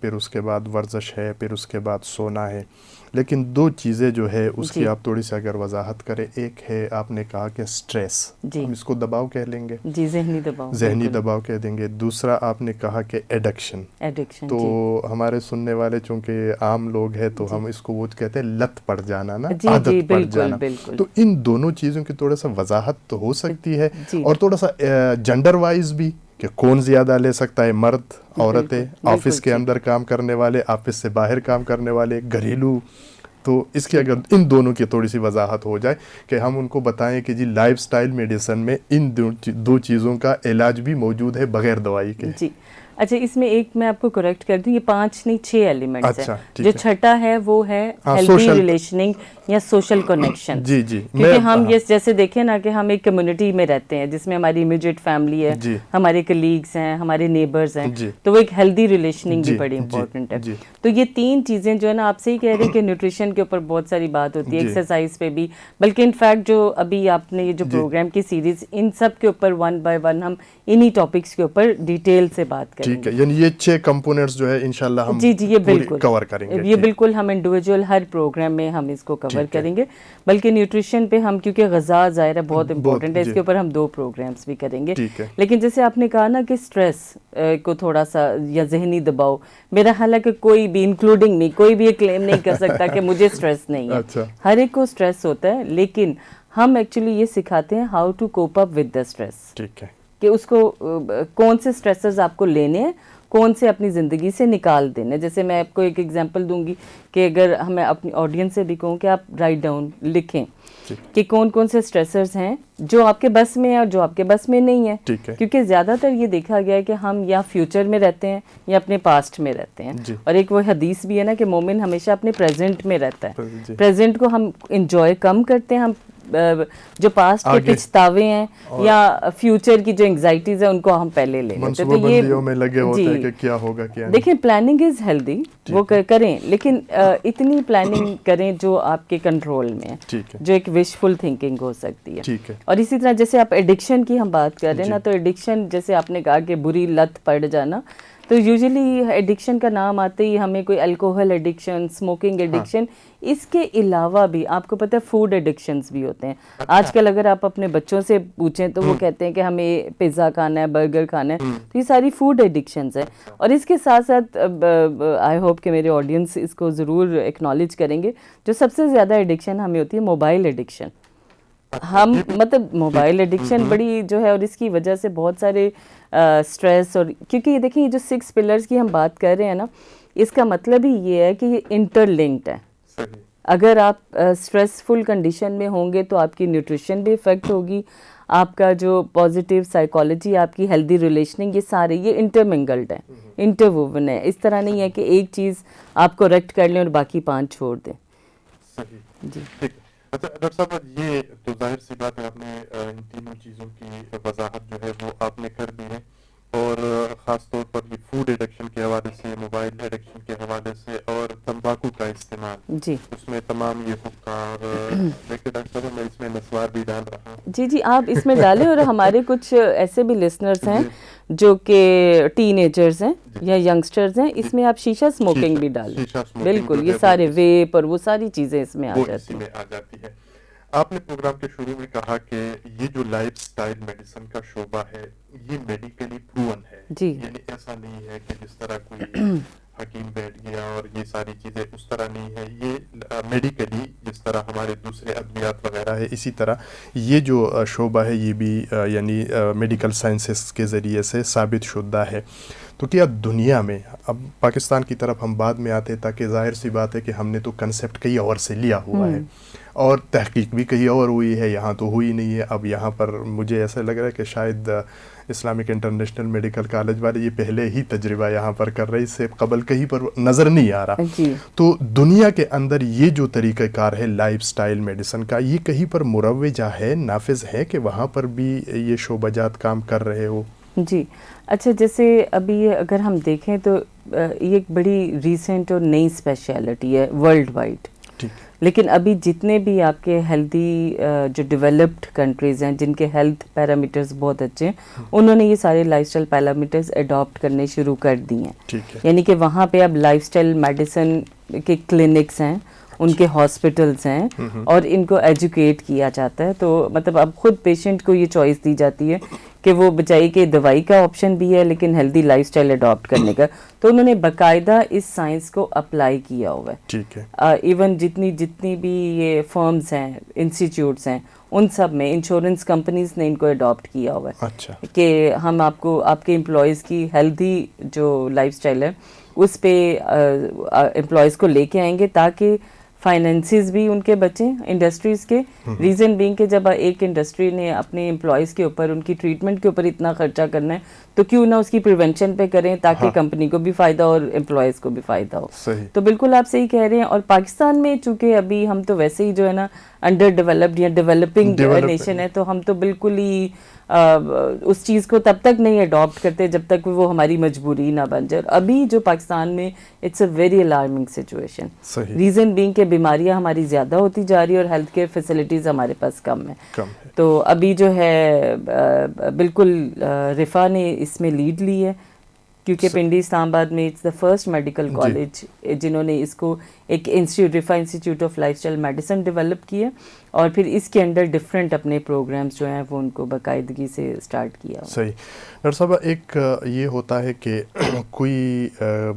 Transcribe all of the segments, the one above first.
پھر اس کے بعد ورزش ہے، پھر اس کے بعد سونا ہے. لیکن دو چیزیں جو ہے اس کی آپ تھوڑی سی اگر وضاحت کریں. ایک ہے آپ نے کہا کہ سٹریس، ہم اس کو دباؤ کہہ لیں گے، جی ذہنی دباؤ، ذہنی دباؤ کہہ دیں گے. دوسرا آپ نے کہا کہ ایڈکشن. تو ہمارے سننے والے چونکہ عام لوگ ہیں تو ہم اس کو وہ کہتے ہیں لت پڑ جانا نا، عادت پڑ جانا. تو ان دونوں چیزوں کی تھوڑا سا وضاحت تو ہو سکتی ہے، اور تھوڑا سا جنڈر وائز بھی کہ کون زیادہ لے سکتا ہے، مرد، عورتیں، آفس کے اندر کام کرنے والے، آفس سے باہر کام کرنے والے، گھریلو. تو اس کی اگر ان دونوں کی تھوڑی سی وضاحت ہو جائے کہ ہم ان کو بتائیں کہ جی لائف سٹائل میڈیسن میں ان دو چیزوں کا علاج بھی موجود ہے بغیر دوائی کے. جی اچھا، اس میں ایک میں آپ کو کریکٹ کر دوں، یہ 5 نہیں 6 ایلیمنٹس ہیں. جو چھٹا ہے وہ ہے ہیلتھی ریلیشننگ یا سوشل کنیکشن. جی جی، کیونکہ ہم یہ جیسے دیکھیں نا کہ ہم ایک کمیونٹی میں رہتے ہیں جس میں ہماری امیڈیٹ فیملی ہے، ہمارے کلیگس ہیں، ہمارے نیبرز ہیں، تو وہ ایک ہیلتھی ریلیشننگ بھی بڑی امپورٹنٹ ہے. تو یہ 3 چیزیں جو ہے نا، آپ سے ہی کہہ رہے ہیں کہ نیوٹریشن کے اوپر بہت ساری بات ہوتی ہے، ایکسرسائز پہ بھی، بلکہ انفیکٹ جو ابھی آپ نے یہ جو پروگرام کی سیریز، ان سب کے اوپر 1 by 1 ہم انہی ٹاپکس کے اوپر ڈیٹیل سے بات کریں. ٹھیک ہے، یعنی یہ 6 کمپوننٹس جو ہے انشاءاللہ ہم یہ بالکل کور کریں گے. یہ بالکل ہم انڈیویجول ہر پروگرام میں ہم اس کو کور کریں گے. بلکہ نیوٹریشن پہ ہم، کیونکہ غذا ظاہر ہے بہت امپورٹنٹ ہے، اس کے اوپر ہم 2 پروگرامز بھی کریں گے. لیکن جیسے آپ نے کہا نا کہ سٹریس کو تھوڑا سا یا ذہنی دباؤ، میرا خیال ہے کہ کوئی بھی انکلوڈنگ می کوئی بھی یہ کلیم نہیں کر سکتا کہ مجھے سٹریس نہیں ہے. ہر ایک کو سٹریس ہوتا ہے، لیکن ہم ایکچولی یہ سکھاتے ہیں how to cope up with the stress. ٹھیک ہے، کہ اس کو کون سے سٹریسرز آپ کو لینے ہیں، کون سے اپنی زندگی سے نکال دینے. جیسے میں آپ کو ایک ایگزامپل دوں گی کہ اگر ہمیں اپنی آڈینس سے بھی کہوں کہ آپ رائٹ ڈاؤن لکھیں کہ کون کون سے سٹریسرز ہیں جو آپ کے بس میں ہیں اور جو آپ کے بس میں نہیں ہیں. کیونکہ زیادہ تر یہ دیکھا گیا ہے کہ ہم یا فیوچر میں رہتے ہیں یا اپنے پاسٹ میں رہتے ہیں. اور ایک وہ حدیث بھی ہے نا کہ مومن ہمیشہ اپنے پریزنٹ میں رہتا ہے. پریزنٹ کو ہم انجوائے کم کرتے ہیں، ہم جو پاسٹ کے پچھتاوے ہیں یا فیوچر کی جو انگزائٹیز ہیں ان کو ہم پہلے لے لیتے. تو یہ میں لگے ہوتے ہیں کہ کیا ہوگا کیا. دیکھیں پلاننگ از ہیلدی، وہ کریں، لیکن اتنی پلاننگ کریں جو آپ کے کنٹرول میں ہے، جو ایک وشفل تھنکنگ ہو سکتی ہے. اور اسی طرح جیسے آپ ایڈکشن کی ہم بات کر رہے ہیں نا، تو ایڈکشن جیسے آپ نے کہا کہ بری لت پڑ جانا، تو یوزلی ایڈکشن کا نام آتے ہی ہمیں کوئی الکوہل ایڈکشن، اسموکنگ ایڈکشن، اس کے علاوہ بھی آپ کو پتہ ہے فوڈ ایڈکشنز بھی ہوتے ہیں. آج کل اگر آپ اپنے بچوں سے پوچھیں تو وہ کہتے ہیں کہ ہمیں پیزا کھانا ہے، برگر کھانا ہے. تو یہ ساری فوڈ ایڈکشنز ہیں. اور اس کے ساتھ ساتھ آئی ہوپ کہ میرے آڈینس اس کو ضرور ایکنالج کریں گے، جو سب سے زیادہ ایڈکشن ہمیں ہوتی ہے موبائل ایڈکشن. ہم مطلب موبائل ایڈکشن بڑی جو ہے، اور اس کی وجہ سے بہت سارے سٹریس، اور کیونکہ یہ دیکھیں یہ جو 6 پلرز کی ہم بات کر رہے ہیں نا، اس کا مطلب ہی یہ ہے کہ یہ انٹر لنکڈ ہے. اگر آپ سٹریسفل کنڈیشن میں ہوں گے تو آپ کی نیوٹریشن بھی افیکٹ ہوگی، آپ کا جو پازیٹیو سائیکالوجی، آپ کی ہیلدی ریلیشننگ، یہ سارے یہ انٹرمنگلڈ ہے، انٹرووون ہے. اس طرح نہیں ہے کہ ایک چیز آپ کو ریکٹ کر لیں اور باقی 5 چھوڑ دیں. جی اچھا ڈاکٹر صاحب، یہ تو ظاہر سی بات ہے، آپ نے ان تینوں چیزوں کی وضاحت جو ہے وہ آپ نے کر دی ہے، اور خاص طور پر یہ فوڈ ایڈکشن کے حوالے سے، موبائل ایڈکشن کے حوالے سے، اور تمباکو کا استعمال، اس میں تمام یہ حکام. دیکھیں ڈاکٹر صاحب، میں اس میں نسوار بھی ڈال رہا ہوں. جی آپ اس میں ڈالیں. اور ہمارے کچھ ایسے بھی لسنرز ہیں جو کہ ٹین ایجرز ہیں یا ینگسٹرز ہیں، اس میں آپ شیشہ اسموکنگ بھی ڈالیں. بالکل، یہ سارے ویپ اور وہ ساری چیزیں اس میں آ جاتی ہیں. آپ نے پروگرام کے شروع میں کہا کہ یہ جو لائف سٹائل میڈیسن کا شعبہ ہے یہ میڈیکلی پروون ہے. یعنی ایسا نہیں ہے کہ جس طرح کوئی حکیم بیٹھ گیا اور یہ ساری چیزیں، اس طرح نہیں ہے. یہ میڈیکلی جس طرح ہمارے دوسرے ادویات وغیرہ ہے، اسی طرح یہ جو شعبہ ہے یہ بھی یعنی میڈیکل سائنسز کے ذریعے سے ثابت شدہ ہے. تو کیا دنیا میں، اب پاکستان کی طرف ہم بعد میں آتے، تاکہ ظاہر سی بات ہے کہ ہم نے تو کنسیپٹ کئی اور سے لیا ہوا ہے اور تحقیق بھی کہیں اور ہوئی ہے، یہاں تو ہوئی نہیں ہے. اب یہاں پر مجھے ایسا لگ رہا ہے کہ شاید اسلامک انٹرنیشنل میڈیکل کالج والے یہ پہلے ہی تجربہ یہاں پر کر رہے، اس سے قبل کہیں پر نظر نہیں آ رہا. تو دنیا کے اندر یہ جو طریقہ کار ہے لائف سٹائل میڈیسن کا، یہ کہیں پر مروجہ ہے، نافذ ہے کہ وہاں پر بھی یہ شعبہ جات کام کر رہے ہو؟ جی اچھا، جیسے ابھی اگر ہم دیکھیں تو یہ ایک بڑی ریسنٹ اور نئی اسپیشلٹی ہے ورلڈ وائڈ. لیکن ابھی جتنے بھی آپ کے ہیلدی جو ڈیولپڈ کنٹریز ہیں جن کے ہیلتھ پیرامیٹرز بہت اچھے ہیں انہوں نے یہ سارے لائف اسٹائل پیرامیٹرز اڈاپٹ کرنے شروع کر دی ہیں. یعنی کہ وہاں پہ اب لائف اسٹائل میڈیسن کے کلینکس ہیں, ان کے ہاسپٹلس ہیں, اور ان کو ایجوکیٹ کیا جاتا ہے. تو مطلب اب خود پیشنٹ کو یہ چوائس دی جاتی ہے کہ وہ بچائی کہ دوائی کا آپشن بھی ہے لیکن ہیلدی لائف اسٹائل اڈاپٹ کرنے کا. تو انہوں نے باقاعدہ اس سائنس کو اپلائی کیا ہوا ہے. ٹھیک ہے. ایون جتنی بھی یہ فرمز ہیں, انسٹیٹیوٹس ہیں, ان سب میں انشورنس کمپنیز نے ان کو اڈاپٹ کیا ہوا ہے. اچھا. کہ ہم آپ کو آپ کے امپلائیز کی ہیلدی جو لائف اسٹائل ہے اس پہ امپلائیز کو لے کے آئیں گے تاکہ فائنینسز بھی ان کے بچیں انڈسٹریز کے. ریزن بینگ کہ جب ایک انڈسٹری نے اپنے امپلائیز کے اوپر ان کی ٹریٹمنٹ کے اوپر اتنا خرچہ کرنا ہے تو کیوں نہ اس کی پریونشن پہ کریں تاکہ کمپنی کو بھی فائدہ اور امپلائیز کو بھی فائدہ ہو. تو بالکل آپ صحیح کہہ رہے ہیں. اور پاکستان میں چونکہ ابھی ہم تو ویسے ہی جو ہے نا انڈر ڈیولپڈ یا ڈیولپنگ نیشن ہے تو ہم تو بالکل ہی اس چیز کو تب تک نہیں اڈاپٹ کرتے جب تک وہ ہماری مجبوری نہ بن جائے. ابھی جو پاکستان میں it's a very alarming situation. Reason being کہ بیماریاں ہماری زیادہ ہوتی جا رہی ہیں اور ہیلتھ کیئر فیسلٹیز ہمارے پاس کم ہیں. تو ابھی جو ہے بالکل رفا نے اس میں لیڈ لی ہے کیونکہ پنڈی اسلام آباد میں it's the first medical college جنہوں نے اس کو ایک Riphah institute of life style medicine develop کیا اور پھر اس کے اندر ڈفرینٹ اپنے پروگرامز جو ہیں وہ ان کو باقاعدگی سے اسٹارٹ کیا. صحیح. ڈاکٹر صاحب ایک یہ ہوتا ہے کہ کوئی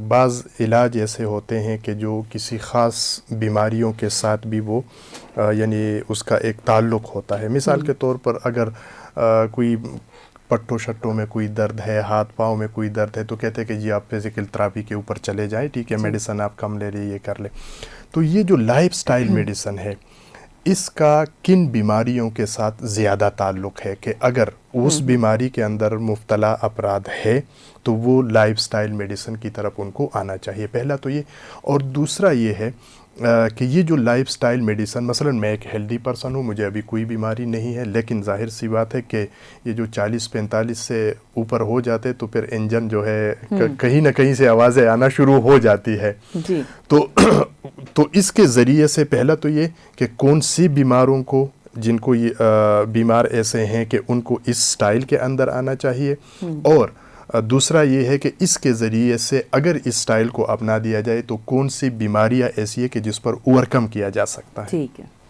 بعض علاج ایسے ہوتے ہیں کہ جو کسی خاص بیماریوں کے ساتھ بھی وہ یعنی اس کا ایک تعلق ہوتا ہے. مثال کے طور پر اگر کوئی پٹھوں شٹوں میں کوئی درد ہے, ہاتھ پاؤں میں کوئی درد ہے تو کہتے ہیں کہ جی آپ فزیکل تھراپی کے اوپر چلے جائیں, ٹھیک ہے, میڈیسن آپ کم لے لیں, یہ کر لیں. تو یہ جو لائف سٹائل میڈیسن ہے اس کا کن بیماریوں کے ساتھ زیادہ تعلق ہے کہ اگر اس بیماری کے اندر مبتلا افراد ہے تو وہ لائف سٹائل میڈیسن کی طرف ان کو آنا چاہیے؟ پہلا تو یہ. اور دوسرا یہ ہے کہ یہ جو لائف سٹائل میڈیسن, مثلا میں ایک ہیلدی پرسن ہوں, مجھے ابھی کوئی بیماری نہیں ہے, لیکن ظاہر سی بات ہے کہ یہ جو 40-45 سے اوپر ہو جاتے تو پھر انجن جو ہے کہیں نہ کہیں سے آوازیں آنا شروع ہو جاتی ہے. تو اس کے ذریعے سے پہلا تو یہ کہ کون سی بیماروں کو, جن کو یہ بیمار ایسے ہیں کہ ان کو اس سٹائل کے اندر آنا چاہیے, اور دوسرا یہ ہے کہ اس کے ذریعے سے اگر اس سٹائل کو اپنا دیا جائے تو کون سی بیماریاں ایسی ہے کہ جس پر اوورکم کیا جا سکتا ہے.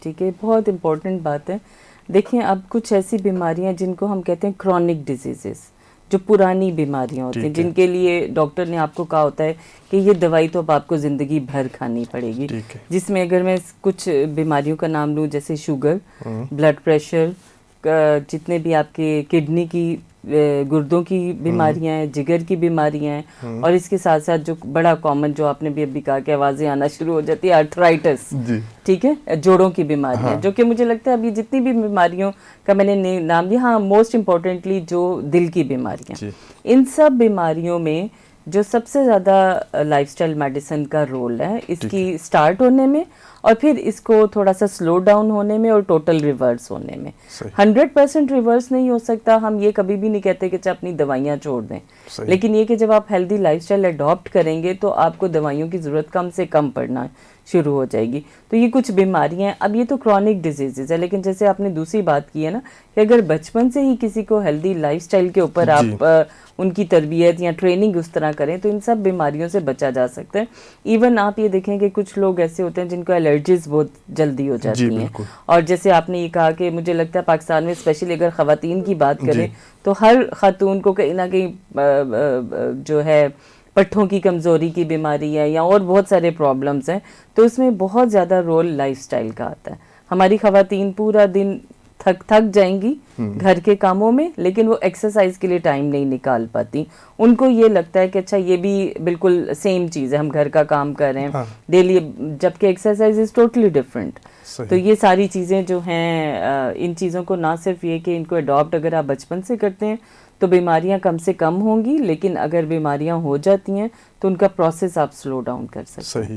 ٹھیک ہے, بہت امپورٹنٹ بات ہے. دیکھیں اب کچھ ایسی بیماریاں جن کو ہم کہتے ہیں کرونک ڈیزیزز, جو پرانی بیماریاں ہوتی ہیں, جن کے لیے ڈاکٹر نے آپ کو کہا ہوتا ہے کہ یہ دوائی تو اب آپ کو زندگی بھر کھانی پڑے گی. جس میں اگر میں کچھ بیماریوں کا نام لوں جیسے شوگر, بلڈ پریشر, جتنے بھی آپ کے کڈنی کی گردوں کی بیماریاں ہیں, جگر کی بیماریاں ہیں, اور اس کے ساتھ ساتھ جو بڑا کامن جو آپ نے بھی ابھی کہا کہ آوازیں آنا شروع ہو جاتی ہے, آرتھرائٹس, ٹھیک ہے, جوڑوں کی بیماریاں, جو کہ مجھے لگتا ہے ابھی جتنی بھی بیماریوں کا میں نے نام لیا, ہاں موسٹ امپورٹنٹلی جو دل کی بیماریاں, ان سب بیماریوں میں جو سب سے زیادہ لائف سٹائل میڈیسن کا رول ہے اس کی سٹارٹ ہونے میں اور پھر اس کو تھوڑا سا سلو ڈاؤن ہونے میں اور ٹوٹل ریورس ہونے میں. 100% ریورس نہیں ہو سکتا, ہم یہ کبھی بھی نہیں کہتے کہ اپنی دوائیاں چھوڑ دیں, لیکن یہ کہ جب آپ ہیلدی لائف سٹائل اڈاپٹ کریں گے تو آپ کو دوائیوں کی ضرورت کم سے کم پڑنا شروع ہو جائے گی. تو یہ کچھ بیماریاں ہیں. اب یہ تو کرونک ڈیزیزز ہے, لیکن جیسے آپ نے دوسری بات کی ہے نا کہ اگر بچپن سے ہی کسی کو ہیلدی لائف سٹائل کے اوپر آپ ان کی تربیت یا ٹریننگ اس طرح کریں تو ان سب بیماریوں سے بچا جا سکتا ہے. ایون آپ یہ دیکھیں کہ کچھ لوگ ایسے ہوتے ہیں جن کو الرجیز بہت جلدی ہو جاتی ہیں, اور جیسے آپ نے یہ کہا کہ مجھے لگتا ہے پاکستان میں اسپیشلی اگر خواتین کی بات کریں تو ہر خاتون کو کہیں نہ کہیں جو ہے پٹھوں کی کمزوری کی بیماری ہے یا اور بہت سارے پرابلمس ہیں, تو اس میں بہت زیادہ رول لائف سٹائل کا آتا ہے. ہماری خواتین پورا دن تھک جائیں گی گھر کے کاموں میں, لیکن وہ ایکسرسائز کے لیے ٹائم نہیں نکال پاتی. ان کو یہ لگتا ہے کہ اچھا یہ بھی بالکل سیم چیز ہے, ہم گھر کا کام کر رہے ہیں ڈیلی, جبکہ ایکسرسائز از ٹوٹلی ڈفرینٹ. تو یہ ساری چیزیں جو ہیں, ان چیزوں کو نہ صرف یہ کہ ان کو اڈاپٹ اگر آپ بچپن سے کرتے ہیں تو بیماریاں کم سے کم ہوں گی, لیکن اگر بیماریاں ہو جاتی ہیں تو ان کا پروسیس آپ سلو ڈاؤن کر سکتے ہیں. صحیح.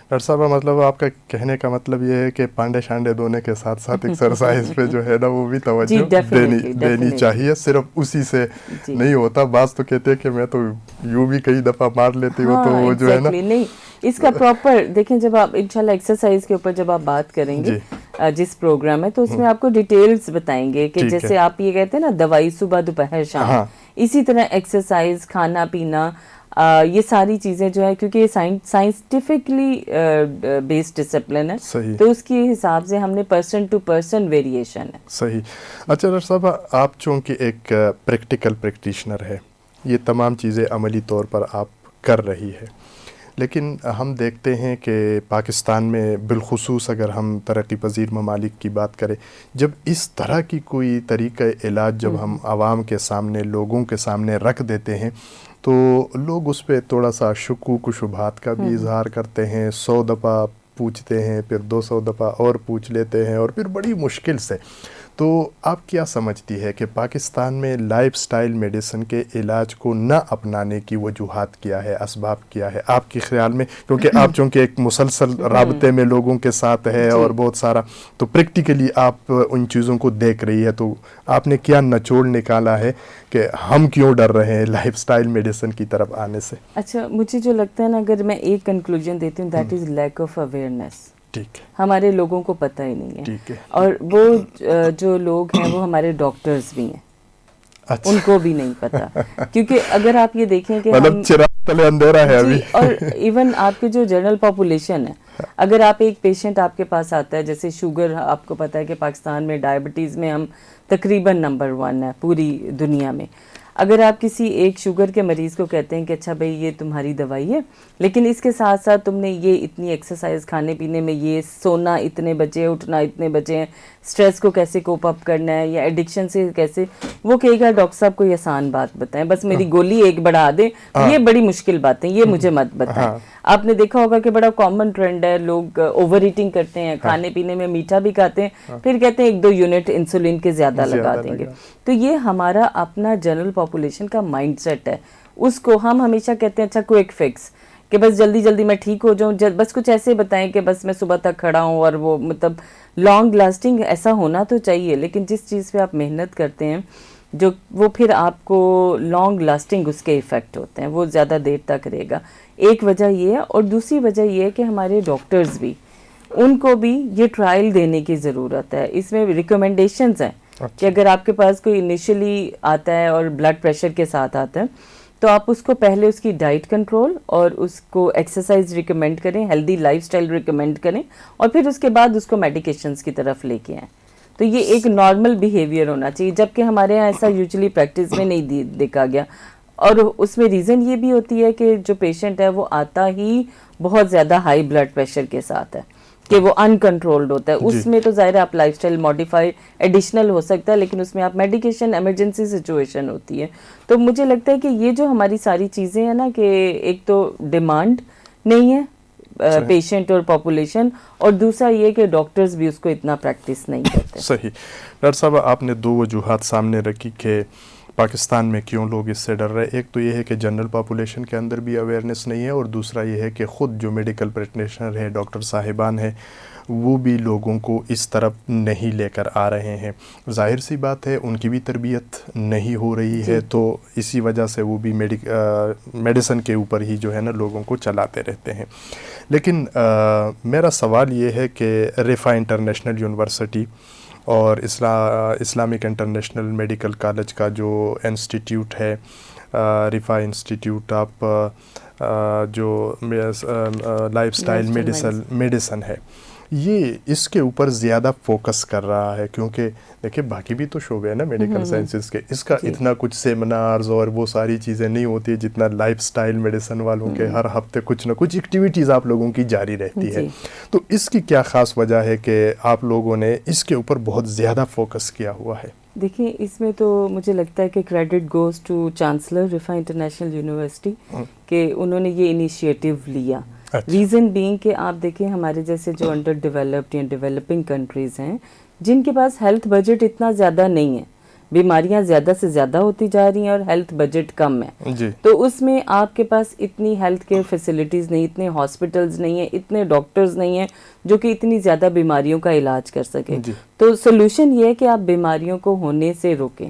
ڈاکٹر صاحب مطلب آپ کا کہنے کا مطلب یہ ہے کہ پانڈے شانڈے دھونے کے ساتھ ساتھ ایکسرسائز پہ جو ہے نا وہ بھی توجہ دینی چاہیے, صرف اسی سے نہیں ہوتا. بعض تو کہتے ہیں کہ میں تو یوں بھی کئی دفعہ مار لیتی ہوں, تو وہ جو ہے نا نہیں, اس کا پراپر دیکھیں جب آپ انشاءاللہ ایکسرسائز کے اوپر جب آپ بات کریں گے جس پروگرام میں تو اس میں آپ کو ڈیٹیلز بتائیں گے کہ جیسے آپ یہ کہتے ہیں نا دوائی صبح دوپہر شام، اسی طرح ایکسرسائز، کھانا پینا، یہ ساری چیزیں جو ہے کیونکہ یہ سائنٹیفکلی بیسڈ ڈسپلن ہے تو اس کے حساب سے ہم نے پرسن ٹو پرسن ویریشن ہے. صحیح. اچھا ڈاکٹر صاحب، آپ چونکہ ایک پریکٹیکل پریکٹیشنر ہے، یہ تمام چیزیں عملی طور پر آپ کر رہی ہے، لیکن ہم دیکھتے ہیں کہ پاکستان میں بالخصوص اگر ہم ترقی پذیر ممالک کی بات کریں، جب اس طرح کی کوئی طریقہ علاج جب ہم عوام کے سامنے، لوگوں کے سامنے رکھ دیتے ہیں تو لوگ اس پہ تھوڑا سا شکوک و شبہات کا بھی اظہار کرتے ہیں، 100 دفعہ پوچھتے ہیں، پھر 200 دفعہ اور پوچھ لیتے ہیں، اور پھر بڑی مشکل سے. تو آپ کیا سمجھتی ہے کہ پاکستان میں لائف سٹائل میڈیسن کے علاج کو نہ اپنانے کی وجوہات کیا ہے، اسباب کیا ہے آپ کے خیال میں؟ کیونکہ آپ چونکہ ایک مسلسل رابطے میں لوگوں کے ساتھ ہے اور بہت سارا، تو پریکٹیکلی آپ ان چیزوں کو دیکھ رہی ہے، تو آپ نے کیا نچوڑ نکالا ہے کہ ہم کیوں ڈر رہے ہیں لائف سٹائل میڈیسن کی طرف آنے سے؟ اچھا، مجھے جو لگتا ہے نا، اگر میں ایک کنکلوژن دیتی ہوں، that is lack of awareness. ہمارے لوگوں کو پتہ ہی نہیں ہے، اور وہ جو لوگ ہیں وہ ہمارے ڈاکٹرز بھی ہیں، ان کو بھی نہیں پتہ. کیونکہ اگر آپ یہ دیکھیں کہ ہم تلے اندھیرا ہے ابھی، اور ایون آپ کی جو جنرل پاپولیشن ہے، اگر آپ ایک پیشنٹ آپ کے پاس آتا ہے، جیسے شوگر، آپ کو پتہ ہے کہ پاکستان میں ڈائبٹیز میں ہم تقریباً نمبر 1 ہے پوری دنیا میں. اگر آپ کسی ایک شوگر کے مریض کو کہتے ہیں کہ اچھا بھائی یہ تمہاری دوائی ہے، لیکن اس کے ساتھ ساتھ تم نے یہ اتنی ایکسرسائز، کھانے پینے میں یہ، سونا اتنے بجے، اٹھنا اتنے بجے ہیں، سٹریس کو کیسے کوپ اپ کرنا ہے یا ایڈکشن سے کیسے، وہ کہے گا ڈاکٹر صاحب کوئی آسان بات بتائیں، بس میری گولی ایک بڑھا دیں، یہ بڑی مشکل باتیں، یہ مجھے مت بتائیں. آپ نے دیکھا ہوگا کہ بڑا کامن ٹرینڈ ہے، لوگ اوور ایٹنگ کرتے ہیں، کھانے پینے میں میٹھا بھی کھاتے ہیں، پھر کہتے ہیں 1-2 یونٹ انسولین کے زیادہ لگا دیں گے. تو یہ ہمارا اپنا جنرل پاپولیشن کا مائنڈ سیٹ ہے. اس کو ہم ہمیشہ کہتے ہیں اچھا کوئک فکس، کہ بس جلدی جلدی میں ٹھیک ہو جاؤں، بس کچھ ایسے بتائیں کہ بس میں صبح تک کھڑا ہوں، اور وہ مطلب لانگ لاسٹنگ ایسا ہونا تو چاہیے، لیکن جس چیز پہ آپ محنت کرتے ہیں جو وہ پھر آپ کو لانگ لاسٹنگ اس کے ایفیکٹ ہوتے ہیں، وہ زیادہ دیر تک رہے گا. ایک وجہ یہ ہے، اور دوسری وجہ یہ ہے کہ ہمارے ڈاکٹرز بھی، ان کو بھی یہ ٹرائل دینے کی ضرورت ہے. اس میں ریکمنڈیشنز ہیں کہ اگر آپ کے پاس کوئی انیشلی آتا ہے اور بلڈ پریشر کے ساتھ آتا ہے تو آپ اس کو پہلے اس کی ڈائٹ کنٹرول اور اس کو ایکسرسائز ریکمینڈ کریں، ہیلدی لائف سٹائل ریکمینڈ کریں، اور پھر اس کے بعد اس کو میڈیکیشنز کی طرف لے کے آئیں. تو یہ ایک نارمل بیہیویئر ہونا چاہیے، جبکہ ہمارے یہاں ایسا یوزلی پریکٹس میں نہیں دیکھا گیا. اور اس میں ریزن یہ بھی ہوتی ہے کہ جو پیشنٹ ہے وہ آتا ہی بہت زیادہ ہائی بلڈ پریشر کے ساتھ ہے، کہ وہ ان کنٹرولڈ ہوتا ہے. اس میں تو ظاہر آپ لائف سٹائل ماڈیفائی ایڈیشنل ہو سکتا ہے، لیکن اس میں آپ میڈیکیشن ایمرجنسی سچویشن ہوتی ہے. تو مجھے لگتا ہے کہ یہ جو ہماری ساری چیزیں ہیں نا، کہ ایک تو ڈیمانڈ نہیں ہے پیشنٹ اور پاپولیشن، اور دوسرا یہ کہ ڈاکٹرز بھی اس کو اتنا پریکٹس نہیں کرتے. صحیح. ڈاکٹر صاحب، آپ نے 2 وجوہات سامنے رکھی کہ پاکستان میں کیوں لوگ اس سے ڈر رہے. ایک تو یہ ہے کہ جنرل پاپولیشن کے اندر بھی اویئرنیس نہیں ہے، اور دوسرا یہ ہے کہ خود جو میڈیکل پریکٹیشنر ہے، ڈاکٹر صاحبان ہیں، وہ بھی لوگوں کو اس طرف نہیں لے کر آ رہے ہیں. ظاہر سی بات ہے ان کی بھی تربیت نہیں ہو رہی ہے، تو اسی وجہ سے وہ بھی میڈیسن کے اوپر ہی جو ہے نا لوگوں کو چلاتے رہتے ہیں. لیکن میرا سوال یہ ہے کہ رفا انٹرنیشنل یونیورسٹی اور اسلامک انٹرنیشنل میڈیکل کالج کا جو انسٹیٹیوٹ ہے، رفا انسٹیٹیوٹ آف جو لائف سٹائل میڈیسن ہے، یہ اس کے اوپر زیادہ فوکس کر رہا ہے. کیونکہ دیکھیں باقی بھی تو شعبے ہیں نا میڈیکل سائنسز کے، اس کا اتنا کچھ سیمینارز اور وہ ساری چیزیں نہیں ہوتی جتنا لائف سٹائل میڈیسن والوں کے ہر ہفتے کچھ نہ کچھ ایکٹیویٹیز آپ لوگوں کی جاری رہتی ہے. تو اس کی کیا خاص وجہ ہے کہ آپ لوگوں نے اس کے اوپر بہت زیادہ فوکس کیا ہوا ہے؟ دیکھیں، اس میں تو مجھے لگتا ہے کہ credit goes to chancellor Riphah international university کہ انہوں نے یہ انیشیٹو لیا. ریزن بینگ کہ آپ دیکھیں ہمارے جیسے جو انڈر ڈیولپڈ یا ڈیولپنگ کنٹریز ہیں، جن کے پاس ہیلتھ بجٹ اتنا زیادہ نہیں ہے، بیماریاں زیادہ سے زیادہ ہوتی جا رہی ہیں اور ہیلتھ بجٹ کم ہے، تو اس میں آپ کے پاس اتنی ہیلتھ کیئر فیسلٹیز نہیں، اتنے ہاسپٹلز نہیں ہیں، اتنے ڈاکٹرز نہیں ہیں جو کہ اتنی زیادہ بیماریوں کا علاج کر سکیں. تو سولوشن یہ ہے کہ آپ بیماریوں کو ہونے سے روکیں.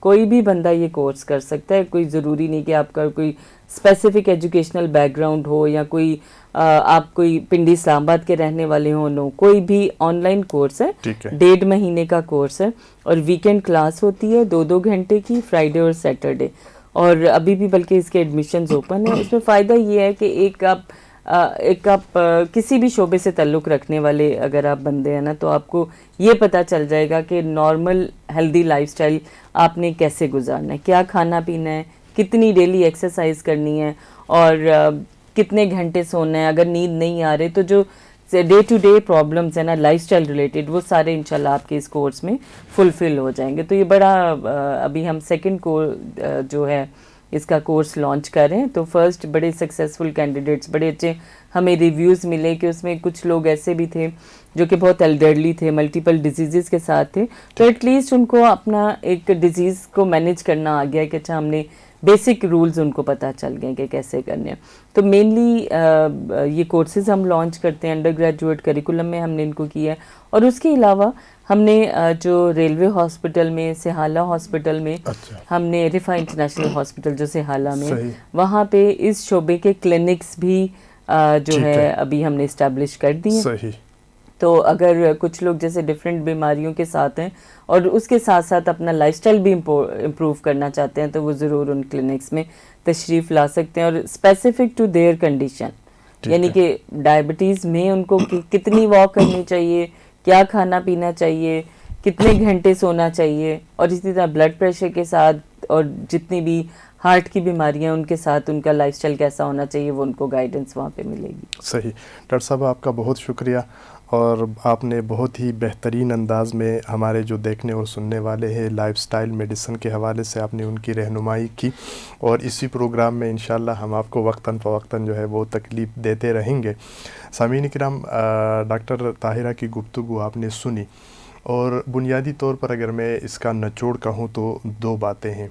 کوئی بھی بندہ یہ کورس کر سکتا ہے, کوئی ضروری نہیں کہ آپ کا کوئی اسپیسیفک ایجوکیشنل بیک گراؤنڈ ہو یا کوئی آپ کوئی پنڈی اسلام آباد کے رہنے والے ہوں. نو, کوئی بھی آن لائن کورس ہے, 1.5 مہینے کا کورس ہے, اور ویکینڈ کلاس ہوتی ہے 2 گھنٹے کی, فرائیڈے اور سیٹرڈے, اور ابھی بھی بلکہ اس کے ایڈمیشنز اوپن ہیں. اس میں فائدہ یہ ہے کہ ایک آپ کسی بھی شعبے سے تعلق رکھنے والے اگر آپ بندے ہیں نا, تو آپ کو یہ پتہ چل جائے گا کہ نارمل ہیلدی لائف سٹائل آپ نے کیسے گزارنا ہے, کیا کھانا پینا ہے, کتنی ڈیلی ایکسرسائز کرنی ہے, اور کتنے گھنٹے سونا ہے. اگر نیند نہیں آ رہے تو جو ڈے ٹو ڈے پرابلمس ہیں نا لائف سٹائل ریلیٹڈ, وہ سارے انشاءاللہ آپ کے اس کورس میں فلفل ہو جائیں گے. تو یہ بڑا ابھی ہم سیکنڈ جو ہے اس کا کورس لانچ کر رہے ہیں. تو فرسٹ بڑے سکسیزفل کینڈیڈیٹس, بڑے اچھے ہمیں ریویوز ملے کہ اس میں کچھ لوگ ایسے بھی تھے جو کہ بہت ایلڈرلی تھے, ملٹیپل ڈیزیزز کے ساتھ تھے, تو ایٹ لیسٹ ان کو اپنا ایک ڈیزیز کو مینیج کرنا آ گیا کہ اچھا ہم نے بیسک رولز ان کو پتہ چل گئے کہ کیسے کرنے ہیں. تو مینلی یہ کورسز ہم لانچ کرتے ہیں, انڈر گریجویٹ کریکولم میں ہم نے ان کو کیا ہے. اور اس کے علاوہ ہم نے جو ریلوے ہاسپٹل میں, سہالہ ہاسپٹل میں, ہم نے رفا انٹرنیشنل ہاسپٹل جو سہالہ میں, وہاں پہ اس شعبے کے کلینکس بھی جو ہے ابھی ہم نے اسٹیبلش کر دی ہیں. تو اگر کچھ لوگ جیسے ڈفرینٹ بیماریوں کے ساتھ ہیں اور اس کے ساتھ ساتھ اپنا لائف سٹائل بھی امپروو کرنا چاہتے ہیں, تو وہ ضرور ان کلینکس میں تشریف لا سکتے ہیں. اور اسپیسیفک ٹو دیئر کنڈیشن, یعنی کہ ڈائبٹیز میں ان کو کتنی واک کرنی چاہیے, کیا کھانا پینا چاہیے, کتنے گھنٹے سونا چاہیے, اور اسی طرح بلڈ پریشر کے ساتھ اور جتنی بھی ہارٹ کی بیماریاں ان کے ساتھ ان کا لائف سٹائل کیسا ہونا چاہیے, وہ ان کو گائیڈنس وہاں پہ ملے گی. صحیح. ڈاکٹر صاحب آپ کا بہت شکریہ, اور آپ نے بہت ہی بہترین انداز میں ہمارے جو دیکھنے اور سننے والے ہیں لائف سٹائل میڈیسن کے حوالے سے آپ نے ان کی رہنمائی کی, اور اسی پروگرام میں انشاءاللہ ہم آپ کو وقتاً فوقتاً جو ہے وہ تکلیف دیتے رہیں گے. سامعین کرام, ڈاکٹر طاہرہ کی گفتگو آپ نے سنی, اور بنیادی طور پر اگر میں اس کا نچوڑ کہوں تو 2 باتیں ہیں.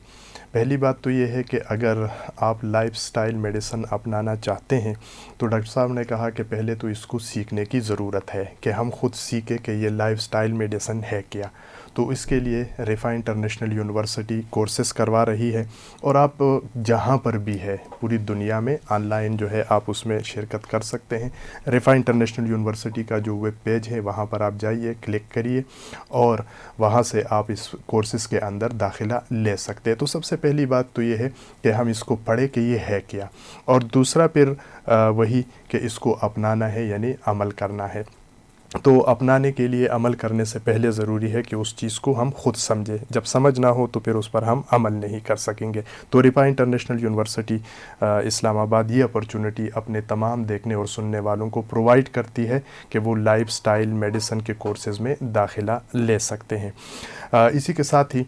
پہلی بات تو یہ ہے کہ اگر آپ لائف سٹائل میڈیسن اپنانا چاہتے ہیں تو ڈاکٹر صاحب نے کہا کہ پہلے تو اس کو سیکھنے کی ضرورت ہے, کہ ہم خود سیکھیں کہ یہ لائف سٹائل میڈیسن ہے کیا. تو اس کے لیے رفا انٹرنیشنل یونیورسٹی کورسز کروا رہی ہے, اور آپ جہاں پر بھی ہے پوری دنیا میں آن لائن جو ہے آپ اس میں شرکت کر سکتے ہیں. رفا انٹرنیشنل یونیورسٹی کا جو ویب پیج ہے وہاں پر آپ جائیے, کلک کریے, اور وہاں سے آپ اس کورسز کے اندر داخلہ لے سکتے ہیں. تو سب سے پہلی بات تو یہ ہے کہ ہم اس کو پڑھیں کہ یہ ہے کیا, اور دوسرا پھر وہی کہ اس کو اپنانا ہے, یعنی عمل کرنا ہے. تو اپنانے کے لیے عمل کرنے سے پہلے ضروری ہے کہ اس چیز کو ہم خود سمجھیں. جب سمجھ نہ ہو تو پھر اس پر ہم عمل نہیں کر سکیں گے. تو رفا انٹرنیشنل یونیورسٹی اسلام آباد یہ اپرچونٹی اپنے تمام دیکھنے اور سننے والوں کو پرووائڈ کرتی ہے کہ وہ لائف سٹائل میڈیسن کے کورسز میں داخلہ لے سکتے ہیں. اسی کے ساتھ ہی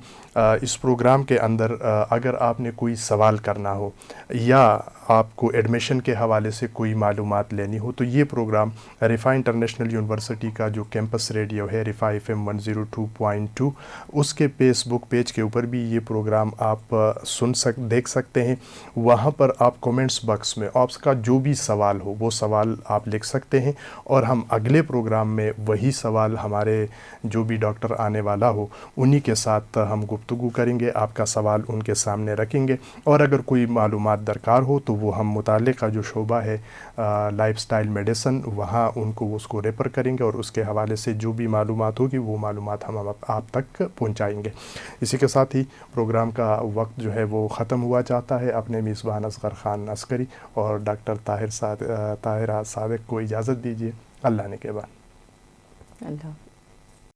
اس پروگرام کے اندر اگر آپ نے کوئی سوال کرنا ہو یا آپ کو ایڈمیشن کے حوالے سے کوئی معلومات لینی ہو, تو یہ پروگرام رفا انٹرنیشنل یونیورسٹی کا جو کیمپس ریڈیو ہے رفا FM 102.2, اس کے فیس بک پیج کے اوپر بھی یہ پروگرام آپ دیکھ سکتے ہیں. وہاں پر آپ کومنٹس باکس میں آپ کا جو بھی سوال ہو وہ سوال آپ لکھ سکتے ہیں, اور ہم اگلے پروگرام میں وہی سوال ہمارے جو بھی ڈاکٹر آنے والا ہو انہی کے ساتھ ہم گفتگو کریں گے, آپ کا سوال ان کے سامنے رکھیں گے. اور اگر کوئی معلومات درکار ہو تو وہ ہم متعلقہ جو شعبہ ہے لائف سٹائل میڈیسن, وہاں ان کو اس کو ریفر کریں گے, اور اس کے حوالے سے جو بھی معلومات ہوگی وہ معلومات ہم آپ تک پہنچائیں گے. اسی کے ساتھ ہی پروگرام کا وقت جو ہے وہ ختم ہوا چاہتا ہے. اپنے میزبان اصغر خان عسکری اور ڈاکٹر طاہرہ صادق کو اجازت دیجیے. اللہ نے کے بعد. اللہ